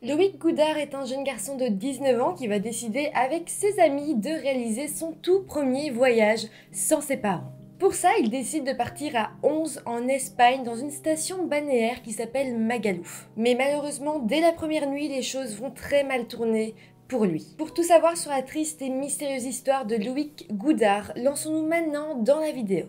Loïc Goudard est un jeune garçon de 19 ans qui va décider avec ses amis de réaliser son tout premier voyage sans ses parents. Pour ça, il décide de partir à 11 en Espagne dans une station balnéaire qui s'appelle Magaluf. Mais malheureusement, dès la première nuit, les choses vont très mal tourner pour lui. Pour tout savoir sur la triste et mystérieuse histoire de Loïc Goudard, lançons-nous maintenant dans la vidéo.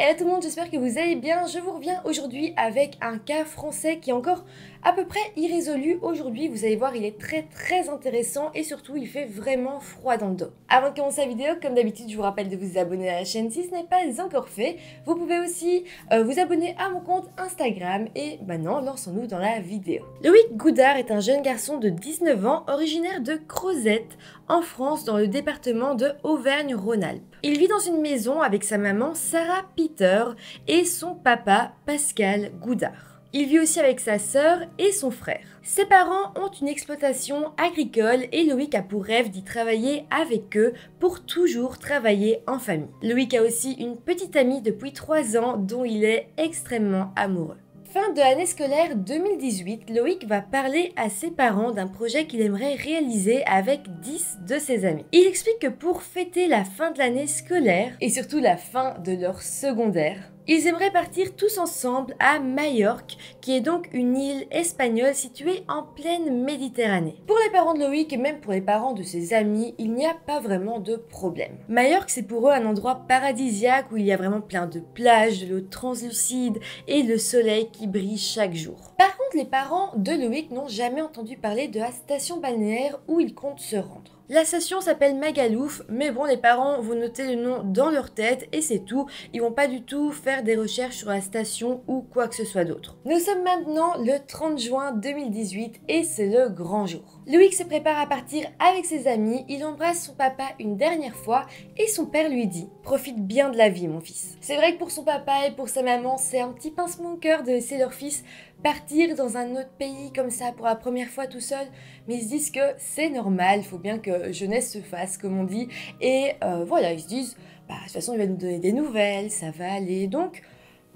Hello tout le monde, j'espère que vous allez bien. Je vous reviens aujourd'hui avec un cas français qui est encore à peu près irrésolu aujourd'hui. Vous allez voir, il est très intéressant et surtout il fait vraiment froid dans le dos. Avant de commencer la vidéo, comme d'habitude, je vous rappelle de vous abonner à la chaîne si ce n'est pas encore fait. Vous pouvez aussi vous abonner à mon compte Instagram et maintenant, lançons-nous dans la vidéo. Loïc Goudard est un jeune garçon de 19 ans, originaire de Crozet, en France, dans le département de Auvergne-Rhône-Alpes. Il vit dans une maison avec sa maman Sarah Peter et son papa Pascal Goudard. Il vit aussi avec sa sœur et son frère. Ses parents ont une exploitation agricole et Loïc a pour rêve d'y travailler avec eux pour toujours travailler en famille. Loïc a aussi une petite amie depuis 3 ans dont il est extrêmement amoureux. Fin de l'année scolaire 2018, Loïc va parler à ses parents d'un projet qu'il aimerait réaliser avec 10 de ses amis. Il explique que pour fêter la fin de l'année scolaire et surtout la fin de leur secondaire, ils aimeraient partir tous ensemble à Majorque, qui est donc une île espagnole située en pleine Méditerranée. Pour les parents de Loïc et même pour les parents de ses amis, il n'y a pas vraiment de problème. Majorque, c'est pour eux un endroit paradisiaque où il y a vraiment plein de plages, de l'eau translucide et le soleil qui brille chaque jour. Par contre, les parents de Loïc n'ont jamais entendu parler de la station balnéaire où ils comptent se rendre. La station s'appelle Magaluf, mais bon, les parents vont noter le nom dans leur tête et c'est tout. Ils vont pas du tout faire des recherches sur la station ou quoi que ce soit d'autre. Nous sommes maintenant le 30 juin 2018 et c'est le grand jour. Loïc se prépare à partir avec ses amis, il embrasse son papa une dernière fois et son père lui dit « Profite bien de la vie mon fils ». C'est vrai que pour son papa et pour sa maman, c'est un petit pincement au cœur de laisser leur fils partir dans un autre pays comme ça pour la première fois tout seul, mais ils se disent que c'est normal, il faut bien que jeunesse se fasse comme on dit, et voilà, ils se disent bah de toute façon il va nous donner des nouvelles, ça va aller, donc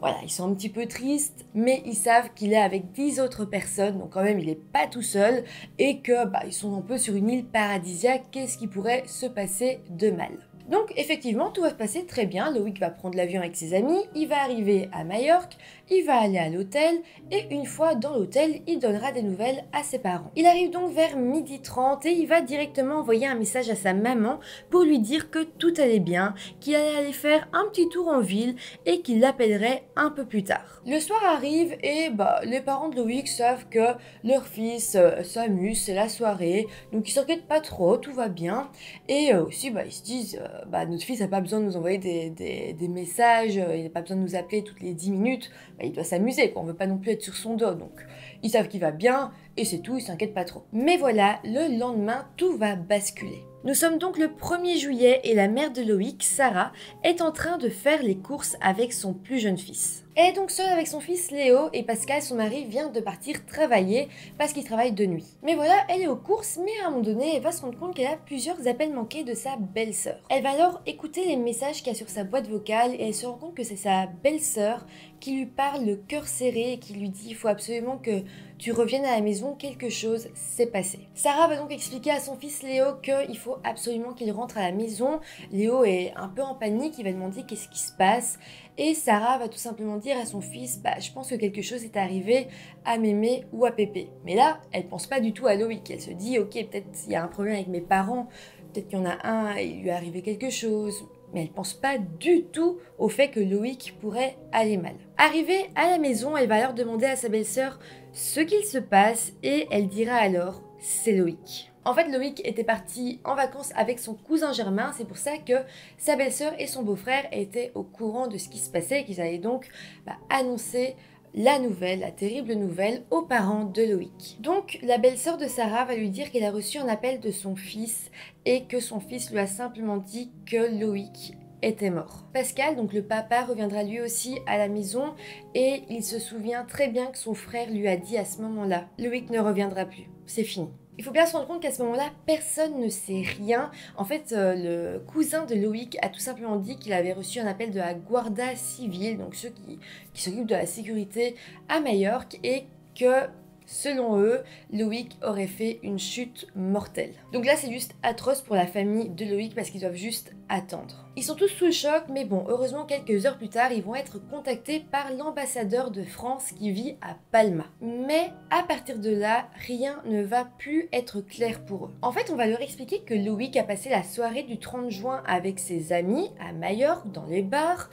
voilà, ils sont un petit peu tristes, mais ils savent qu'il est avec 10 autres personnes, donc quand même il n'est pas tout seul, et que bah ils sont un peu sur une île paradisiaque, qu'est-ce qui pourrait se passer de mal ? Donc effectivement, tout va se passer très bien, Loïc va prendre l'avion avec ses amis, il va arriver à Majorque, il va aller à l'hôtel et une fois dans l'hôtel, il donnera des nouvelles à ses parents. Il arrive donc vers 12h30 et il va directement envoyer un message à sa maman pour lui dire que tout allait bien, qu'il allait aller faire un petit tour en ville et qu'il l'appellerait un peu plus tard. Le soir arrive et les parents de Loïc savent que leur fils s'amuse, c'est la soirée, donc ils s'inquiètent pas trop, tout va bien et aussi ils se disent notre fils n'a pas besoin de nous envoyer des messages, il n'a pas besoin de nous appeler toutes les 10 minutes, il doit s'amuser, quoi. On veut pas non plus être sur son dos, donc ils savent qu'il va bien, et c'est tout, ils s'inquiètent pas trop. Mais voilà, le lendemain, tout va basculer. Nous sommes donc le 1er juillet et la mère de Loïc, Sarah, est en train de faire les courses avec son plus jeune fils. Elle est donc seule avec son fils Léo et Pascal, son mari, vient de partir travailler parce qu'il travaille de nuit. Mais voilà, elle est aux courses, mais à un moment donné, elle va se rendre compte qu'elle a plusieurs appels manqués de sa belle-sœur. Elle va alors écouter les messages qu'il y a sur sa boîte vocale et elle se rend compte que c'est sa belle-sœur qui lui parle le cœur serré et qui lui dit « il faut absolument que tu reviennes à la maison, quelque chose s'est passé ». Sarah va donc expliquer à son fils Léo qu'il faut absolument qu'il rentre à la maison. Léo est un peu en panique, il va demander qu'est-ce qui se passe et Sarah va tout simplement dire à son fils je pense que quelque chose est arrivé à Mémé ou à Pépé. Mais là, elle pense pas du tout à Loïc, elle se dit ok, peut-être il y a un problème avec mes parents, peut-être qu'il y en a un, il lui est arrivé quelque chose. Mais elle pense pas du tout au fait que Loïc pourrait aller mal. Arrivée à la maison, elle va alors demander à sa belle-sœur ce qu'il se passe et elle dira alors « c'est Loïc ». En fait, Loïc était parti en vacances avec son cousin Germain, c'est pour ça que sa belle-sœur et son beau-frère étaient au courant de ce qui se passait et qu'ils allaient donc annoncer la terrible nouvelle aux parents de Loïc. Donc la belle-sœur de Sarah va lui dire qu'elle a reçu un appel de son fils et que son fils lui a simplement dit que Loïc était mort. Pascal, donc le papa, reviendra lui aussi à la maison et il se souvient très bien que son frère lui a dit à ce moment-là « Loïc ne reviendra plus, c'est fini ». Il faut bien se rendre compte qu'à ce moment-là, personne ne sait rien. En fait, le cousin de Loïc a tout simplement dit qu'il avait reçu un appel de la Guardia Civile, donc ceux qui s'occupent de la sécurité à Majorque, et que selon eux, Loïc aurait fait une chute mortelle. Donc là, c'est juste atroce pour la famille de Loïc parce qu'ils doivent juste attendre. Ils sont tous sous le choc, mais bon, heureusement, quelques heures plus tard, ils vont être contactés par l'ambassadeur de France qui vit à Palma. Mais à partir de là, rien ne va plus être clair pour eux. En fait, on va leur expliquer que Loïc a passé la soirée du 30 juin avec ses amis à Majorque, dans les bars,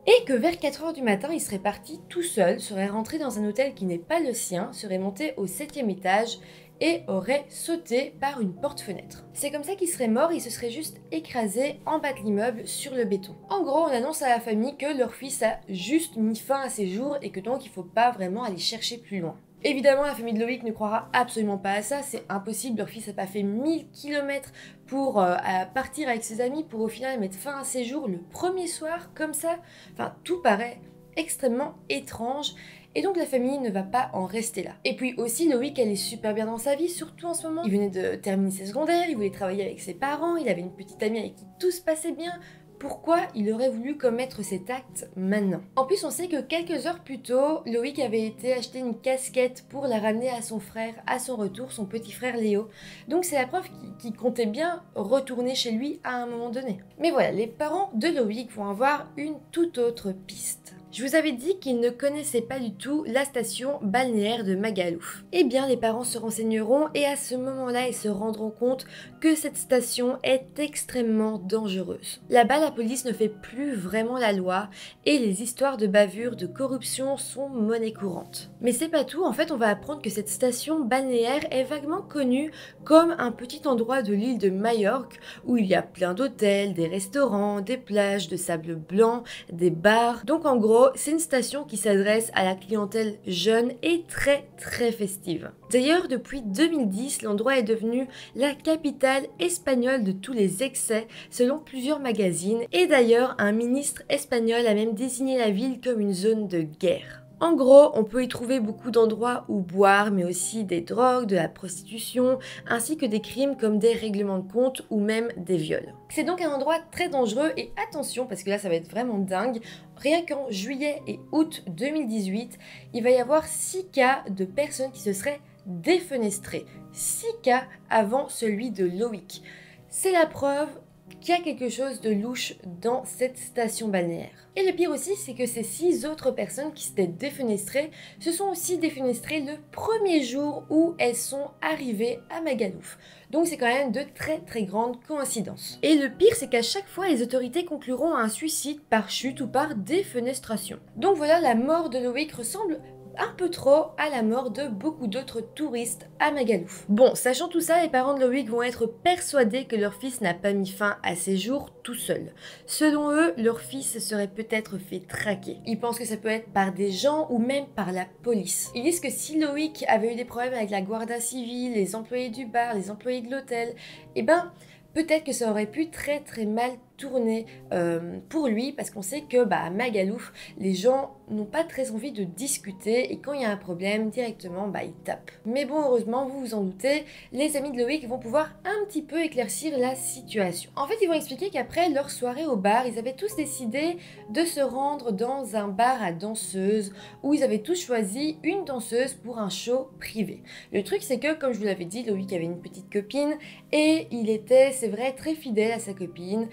et que vers 4 h du matin, il serait parti tout seul, serait rentré dans un hôtel qui n'est pas le sien, serait monté au 7e étage et aurait sauté par une porte-fenêtre. C'est comme ça qu'il serait mort, il se serait juste écrasé en bas de l'immeuble sur le béton. En gros, on annonce à la famille que leur fils a juste mis fin à ses jours et que donc il faut pas vraiment aller chercher plus loin. Évidemment, la famille de Loïc ne croira absolument pas à ça, c'est impossible, leur fils n'a pas fait 1000 km pour partir avec ses amis pour au final mettre fin à ses jours le premier soir, comme ça. Enfin, tout paraît extrêmement étrange. Et donc la famille ne va pas en rester là. Et puis aussi, Loïc, elle est super bien dans sa vie, surtout en ce moment. Il venait de terminer ses secondaires, il voulait travailler avec ses parents, il avait une petite amie avec qui tout se passait bien. Pourquoi il aurait voulu commettre cet acte maintenant? En plus, on sait que quelques heures plus tôt, Loïc avait été acheter une casquette pour la ramener à son frère à son retour, son petit frère Léo. Donc c'est la preuve qu'il comptait bien retourner chez lui à un moment donné. Mais voilà, les parents de Loïc vont avoir une toute autre piste. Je vous avais dit qu'ils ne connaissaient pas du tout la station balnéaire de Magalouf. Eh bien, les parents se renseigneront et à ce moment-là, ils se rendront compte que cette station est extrêmement dangereuse. Là-bas, la police ne fait plus vraiment la loi et les histoires de bavure, de corruption sont monnaie courante. Mais c'est pas tout, en fait, on va apprendre que cette station balnéaire est vaguement connue comme un petit endroit de l'île de Majorque où il y a plein d'hôtels, des restaurants, des plages de sable blanc, des bars. Donc en gros, c'est une station qui s'adresse à la clientèle jeune et très festive. D'ailleurs, depuis 2010, l'endroit est devenu la capitale espagnole de tous les excès, selon plusieurs magazines, et d'ailleurs, un ministre espagnol a même désigné la ville comme une zone de guerre. En gros, on peut y trouver beaucoup d'endroits où boire, mais aussi des drogues, de la prostitution, ainsi que des crimes comme des règlements de compte ou même des viols. C'est donc un endroit très dangereux et attention, parce que là ça va être vraiment dingue, rien qu'en juillet et août 2018, il va y avoir 6 cas de personnes qui se seraient défenestrées. 6 cas avant celui de Loïc. C'est la preuve qu'il y a quelque chose de louche dans cette station balnéaire. Et le pire aussi, c'est que ces 6 autres personnes qui s'étaient défenestrées se sont aussi défenestrées le premier jour où elles sont arrivées à Magalouf. Donc c'est quand même de très grandes coïncidences. Et le pire, c'est qu'à chaque fois, les autorités concluront à un suicide par chute ou par défenestration. Donc voilà, la mort de Loïc ressemble un peu trop à la mort de beaucoup d'autres touristes à Magalouf. Bon, sachant tout ça, les parents de Loïc vont être persuadés que leur fils n'a pas mis fin à ses jours tout seul. Selon eux, leur fils serait peut-être fait traquer. Ils pensent que ça peut être par des gens ou même par la police. Ils disent que si Loïc avait eu des problèmes avec la Guardia Civile, les employés du bar, les employés de l'hôtel, eh ben peut-être que ça aurait pu très mal tourner pour lui, parce qu'on sait que à Magalouf, les gens n'ont pas très envie de discuter et quand il y a un problème, directement ils tapent. Mais bon, heureusement, vous vous en doutez, les amis de Loïc vont pouvoir un petit peu éclaircir la situation. En fait, ils vont expliquer qu'après leur soirée au bar, ils avaient tous décidé de se rendre dans un bar à danseuses où ils avaient tous choisi une danseuse pour un show privé. Le truc, c'est que, comme je vous l'avais dit, Loïc avait une petite copine et il était, c'est vrai, très fidèle à sa copine.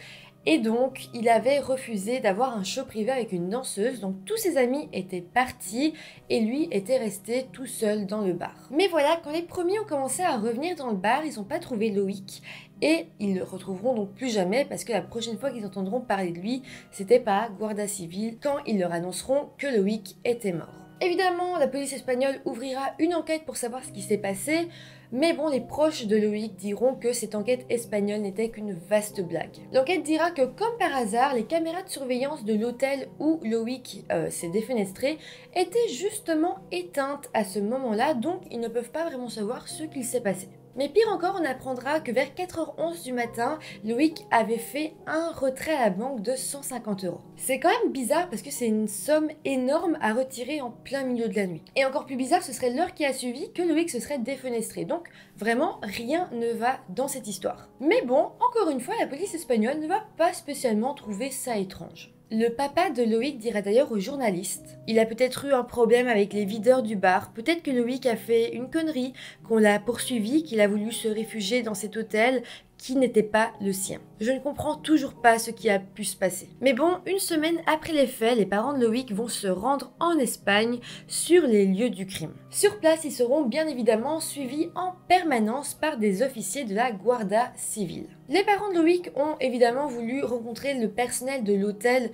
Et donc, il avait refusé d'avoir un show privé avec une danseuse, donc tous ses amis étaient partis et lui était resté tout seul dans le bar. Mais voilà, quand les premiers ont commencé à revenir dans le bar, ils n'ont pas trouvé Loïc et ils le retrouveront donc plus jamais parce que la prochaine fois qu'ils entendront parler de lui, c'était par Guardia Civile quand ils leur annonceront que Loïc était mort. Évidemment, la police espagnole ouvrira une enquête pour savoir ce qui s'est passé, mais bon, les proches de Loïc diront que cette enquête espagnole n'était qu'une vaste blague. L'enquête dira que, comme par hasard, les caméras de surveillance de l'hôtel où Loïc s'est défenestré étaient justement éteintes à ce moment-là, donc ils ne peuvent pas vraiment savoir ce qu'il s'est passé. Mais pire encore, on apprendra que vers 4h11 du matin, Loïc avait fait un retrait à la banque de 150 €. C'est quand même bizarre parce que c'est une somme énorme à retirer en plein milieu de la nuit. Et encore plus bizarre, ce serait l'heure qui a suivi que Loïc se serait défenestré. Donc vraiment, rien ne va dans cette histoire. Mais bon, encore une fois, la police espagnole ne va pas spécialement trouver ça étrange. Le papa de Loïc dira d'ailleurs aux journalistes: il a peut-être eu un problème avec les videurs du bar, peut-être que Loïc a fait une connerie, qu'on l'a poursuivi, qu'il a voulu se réfugier dans cet hôtel qui n'était pas le sien. Je ne comprends toujours pas ce qui a pu se passer. Mais bon, une semaine après les faits, les parents de Loïc vont se rendre en Espagne sur les lieux du crime. Sur place, ils seront bien évidemment suivis en permanence par des officiers de la Guardia Civile. Les parents de Loïc ont évidemment voulu rencontrer le personnel de l'hôtel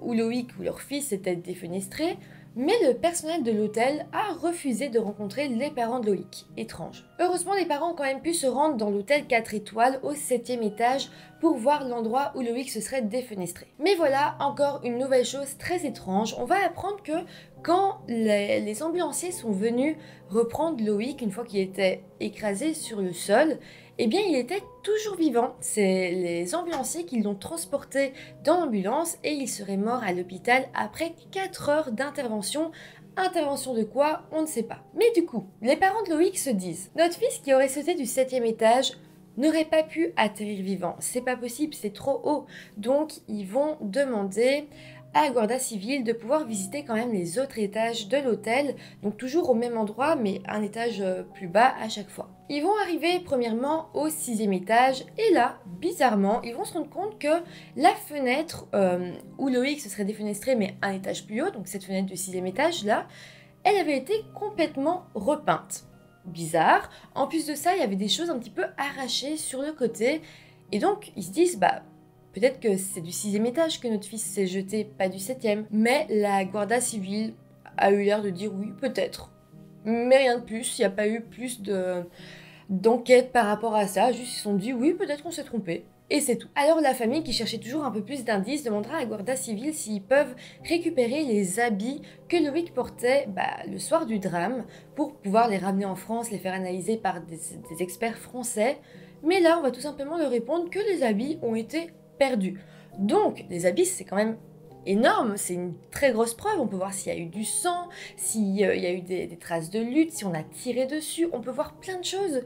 où Loïc ou leur fils était défenestré, mais le personnel de l'hôtel a refusé de rencontrer les parents de Loïc. Étrange. Heureusement, les parents ont quand même pu se rendre dans l'hôtel 4 étoiles au 7e étage pour voir l'endroit où Loïc se serait défenestré. Mais voilà, encore une nouvelle chose très étrange. On va apprendre que quand les ambulanciers sont venus reprendre Loïc une fois qu'il était écrasé sur le sol, eh bien il était toujours vivant. C'est les ambulanciers qui l'ont transporté dans l'ambulance et il serait mort à l'hôpital après 4 heures d'intervention. Intervention de quoi? On ne sait pas. Mais du coup, les parents de Loïc se disent: notre fils qui aurait sauté du 7e étage n'aurait pas pu atterrir vivant. C'est pas possible, c'est trop haut. Donc ils vont demander à la Guardia Civile de pouvoir visiter quand même les autres étages de l'hôtel, donc toujours au même endroit mais un étage plus bas à chaque fois. Ils vont arriver premièrement au 6e étage et là, bizarrement, ils vont se rendre compte que la fenêtre où Loïc se serait défenestré mais un étage plus haut, donc cette fenêtre du 6e étage là, elle avait été complètement repeinte. Bizarre. En plus de ça, il y avait des choses un petit peu arrachées sur le côté et donc ils se disent peut-être que c'est du 6e étage que notre fils s'est jeté, pas du 7e. Mais la Guardia Civile a eu l'air de dire oui, peut-être. Mais rien de plus, il n'y a pas eu plus d'enquête par rapport à ça. Juste ils se sont dit oui, peut-être qu'on s'est trompé. Et c'est tout. Alors la famille, qui cherchait toujours un peu plus d'indices, demandera à la Guardia Civile s'ils peuvent récupérer les habits que Loïc portait le soir du drame pour pouvoir les ramener en France, les faire analyser par des experts français. Mais là, on va tout simplement leur répondre que les habits ont été perdus. Donc, les habits, c'est quand même énorme, c'est une très grosse preuve. On peut voir s'il y a eu du sang, s'il y a eu des traces de lutte, si on a tiré dessus, on peut voir plein de choses.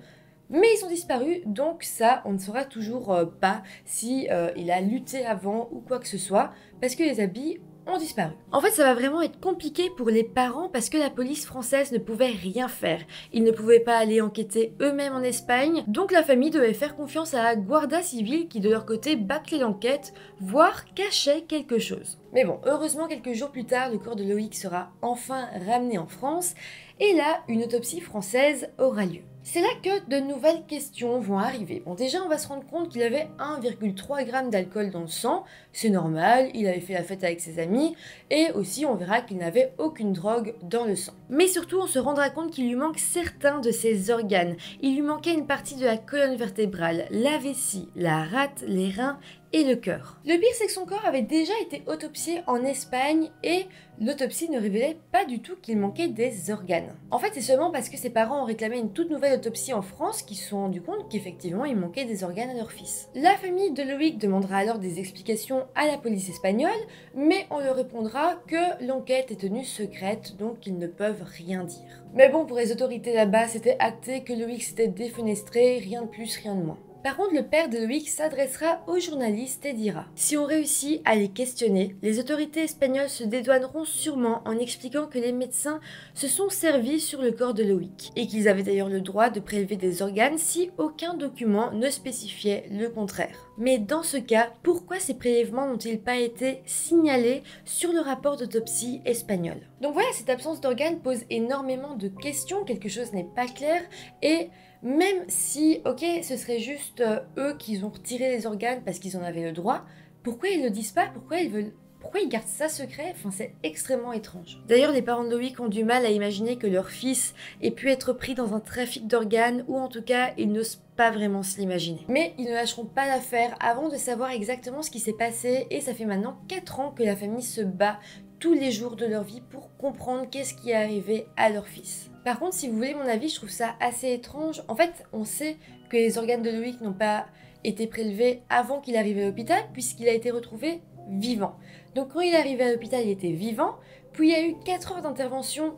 Mais ils sont disparus, donc ça, on ne saura toujours pas si il a lutté avant ou quoi que ce soit, parce que les habits ont disparu. En fait, ça va vraiment être compliqué pour les parents parce que la police française ne pouvait rien faire. Ils ne pouvaient pas aller enquêter eux-mêmes en Espagne, donc la famille devait faire confiance à la Guardia Civile qui de leur côté bâclait l'enquête, voire cachait quelque chose. Mais bon, heureusement quelques jours plus tard, le corps de Loïc sera enfin ramené en France et là, une autopsie française aura lieu. C'est là que de nouvelles questions vont arriver. Bon, déjà, on va se rendre compte qu'il avait 1,3 g d'alcool dans le sang. C'est normal, il avait fait la fête avec ses amis. Et aussi, on verra qu'il n'avait aucune drogue dans le sang. Mais surtout, on se rendra compte qu'il lui manque certains de ses organes. Il lui manquait une partie de la colonne vertébrale, la vessie, la rate, les reins et le cœur. Le pire, c'est que son corps avait déjà été autopsié en Espagne et l'autopsie ne révélait pas du tout qu'il manquait des organes. En fait, c'est seulement parce que ses parents ont réclamé une toute nouvelle autopsie en France qu'ils se sont rendus compte qu'effectivement, il manquait des organes à leur fils. La famille de Loïc demandera alors des explications à la police espagnole, mais on leur répondra que l'enquête est tenue secrète, donc qu'ils ne peuvent rien dire. Mais bon, pour les autorités là-bas, c'était acté que Loïc s'était défenestré, rien de plus, rien de moins. Par contre, le père de Loïc s'adressera aux journalistes et dira: si on réussit à les questionner, les autorités espagnoles se dédouaneront sûrement en expliquant que les médecins se sont servis sur le corps de Loïc et qu'ils avaient d'ailleurs le droit de prélever des organes si aucun document ne spécifiait le contraire. Mais dans ce cas, pourquoi ces prélèvements n'ont-ils pas été signalés sur le rapport d'autopsie espagnol? Donc voilà, cette absence d'organes pose énormément de questions, quelque chose n'est pas clair et même si, ok, ce serait juste eux qui ont retiré les organes parce qu'ils en avaient le droit, pourquoi ils ne le disent pas? Pourquoi ils veulent pourquoi ils gardent ça secret? Enfin, c'est extrêmement étrange. D'ailleurs, les parents de Loïc ont du mal à imaginer que leur fils ait pu être pris dans un trafic d'organes, ou en tout cas, ils n'osent pas vraiment se l'imaginer. Mais ils ne lâcheront pas l'affaire avant de savoir exactement ce qui s'est passé, et ça fait maintenant 4 ans que la famille se bat tous les jours de leur vie pour comprendre qu'est-ce qui est arrivé à leur fils. Par contre, si vous voulez mon avis, je trouve ça assez étrange. En fait, on sait que les organes de Loïc n'ont pas été prélevés avant qu'il arrive à l'hôpital, puisqu'il a été retrouvé vivant. Donc quand il est arrivé à l'hôpital, il était vivant, puis il y a eu 4 heures d'intervention.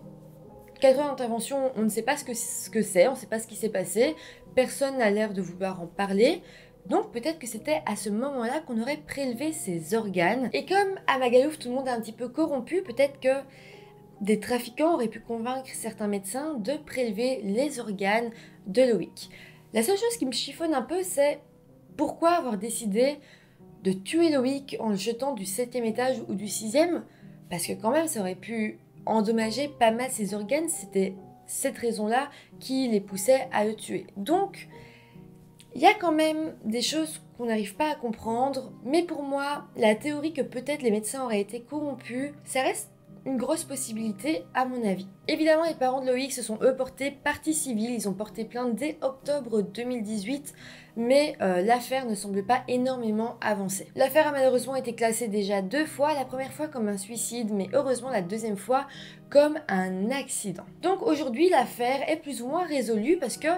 4 heures d'intervention, on ne sait pas ce que c'est, on ne sait pas ce qui s'est passé, personne n'a l'air de vouloir en parler. Donc peut-être que c'était à ce moment-là qu'on aurait prélevé ses organes. Et comme à Magaluf, tout le monde est un petit peu corrompu, peut-être que des trafiquants auraient pu convaincre certains médecins de prélever les organes de Loïc. La seule chose qui me chiffonne un peu, c'est pourquoi avoir décidé de tuer Loïc en le jetant du 7e étage ou du 6e, parce que quand même ça aurait pu endommager pas mal ses organes, c'était cette raison-là qui les poussait à le tuer. Donc, il y a quand même des choses qu'on n'arrive pas à comprendre, mais pour moi, la théorie que peut-être les médecins auraient été corrompus, ça reste une grosse possibilité à mon avis. Évidemment, les parents de Loïc se sont eux portés partie civile, ils ont porté plainte dès octobre 2018, mais l'affaire ne semble pas énormément avancée. L'affaire a malheureusement été classée déjà 2 fois, la première fois comme un suicide, mais heureusement la deuxième fois comme un accident. Donc aujourd'hui, l'affaire est plus ou moins résolue parce que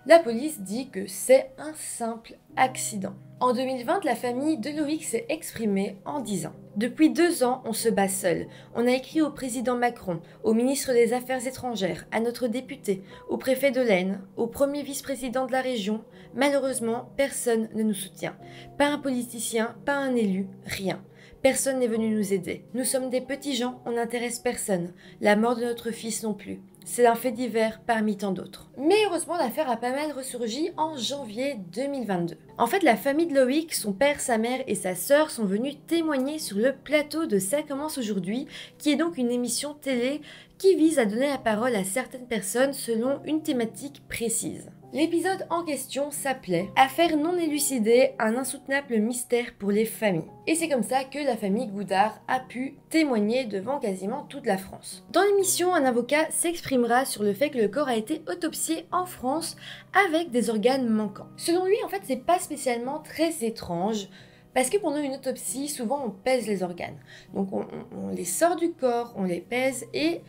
la police dit que c'est un simple accident. En 2020, la famille de Loïc s'est exprimée en disant « Depuis 2 ans, on se bat seul. On a écrit au président Macron, au ministre des Affaires étrangères, à notre député, au préfet de l'Aisne, au premier vice-président de la région. Malheureusement, personne ne nous soutient. Pas un politicien, pas un élu, rien. Personne n'est venu nous aider. Nous sommes des petits gens, on n'intéresse personne. La mort de notre fils non plus. C'est un fait divers parmi tant d'autres. » Mais heureusement, l'affaire a pas mal ressurgi en janvier 2022. En fait, la famille de Loïc, son père, sa mère et sa sœur sont venus témoigner sur le plateau de Ça commence aujourd'hui, qui est donc une émission télé qui vise à donner la parole à certaines personnes selon une thématique précise. L'épisode en question s'appelait « Affaire non élucidée, un insoutenable mystère pour les familles ». Et c'est comme ça que la famille Goudard a pu témoigner devant quasiment toute la France. Dans l'émission, un avocat s'exprimera sur le fait que le corps a été autopsié en France avec des organes manquants. Selon lui, en fait, c'est pas spécialement très étrange, parce que pendant une autopsie, souvent on pèse les organes. Donc on les sort du corps, on les pèse et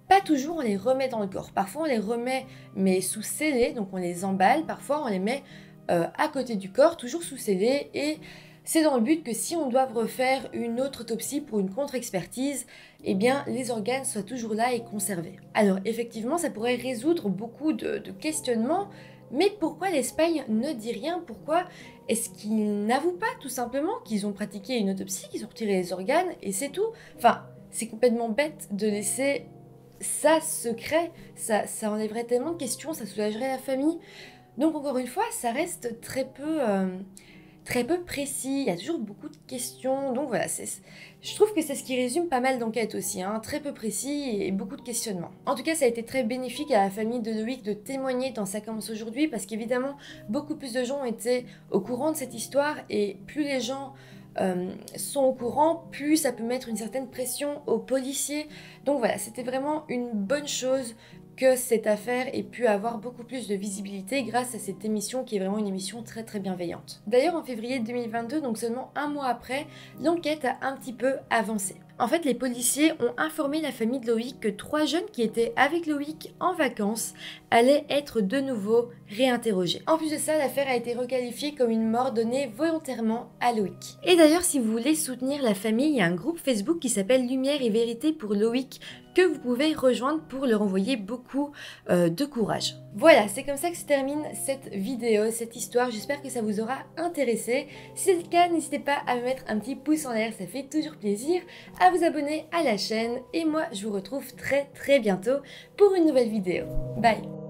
pas toujours on les remet dans le corps. Parfois on les remet mais sous scellé, donc on les emballe. Parfois on les met à côté du corps, toujours sous scellé. Et c'est dans le but que si on doit refaire une autre autopsie pour une contre-expertise, eh bien les organes soient toujours là et conservés. Alors effectivement ça pourrait résoudre beaucoup de questionnements. Mais pourquoi l'Espagne ne dit rien? Pourquoi est-ce qu'ils n'avouent pas tout simplement qu'ils ont pratiqué une autopsie, qu'ils ont retiré les organes et c'est tout? Enfin, c'est complètement bête de laisser ça secret, ça enlèverait tellement de questions, ça soulagerait la famille. Donc encore une fois, ça reste très peu précis, il y a toujours beaucoup de questions, donc voilà, je trouve que c'est ce qui résume pas mal d'enquêtes aussi, hein, très peu précis et beaucoup de questionnements. En tout cas, ça a été très bénéfique à la famille de Loïc de témoigner dans Ça commence aujourd'hui, parce qu'évidemment, beaucoup plus de gens ont été au courant de cette histoire, et plus les gens sont au courant, plus ça peut mettre une certaine pression aux policiers. Donc voilà, c'était vraiment une bonne chose que cette affaire ait pu avoir beaucoup plus de visibilité grâce à cette émission qui est vraiment une émission très très bienveillante. D'ailleurs en février 2022, donc seulement 1 mois après, l'enquête a un petit peu avancé. En fait, les policiers ont informé la famille de Loïc que 3 jeunes qui étaient avec Loïc en vacances allaient être de nouveau réinterrogés. En plus de ça, l'affaire a été requalifiée comme une mort donnée volontairement à Loïc. Et d'ailleurs, si vous voulez soutenir la famille, il y a un groupe Facebook qui s'appelle Lumière et Vérité pour Loïc que vous pouvez rejoindre pour leur envoyer beaucoup de courage. Voilà, c'est comme ça que se termine cette vidéo, cette histoire. J'espère que ça vous aura intéressé. Si c'est le cas, n'hésitez pas à me mettre un petit pouce en l'air, ça fait toujours plaisir, à vous abonner à la chaîne. Et moi, je vous retrouve très très bientôt pour une nouvelle vidéo. Bye!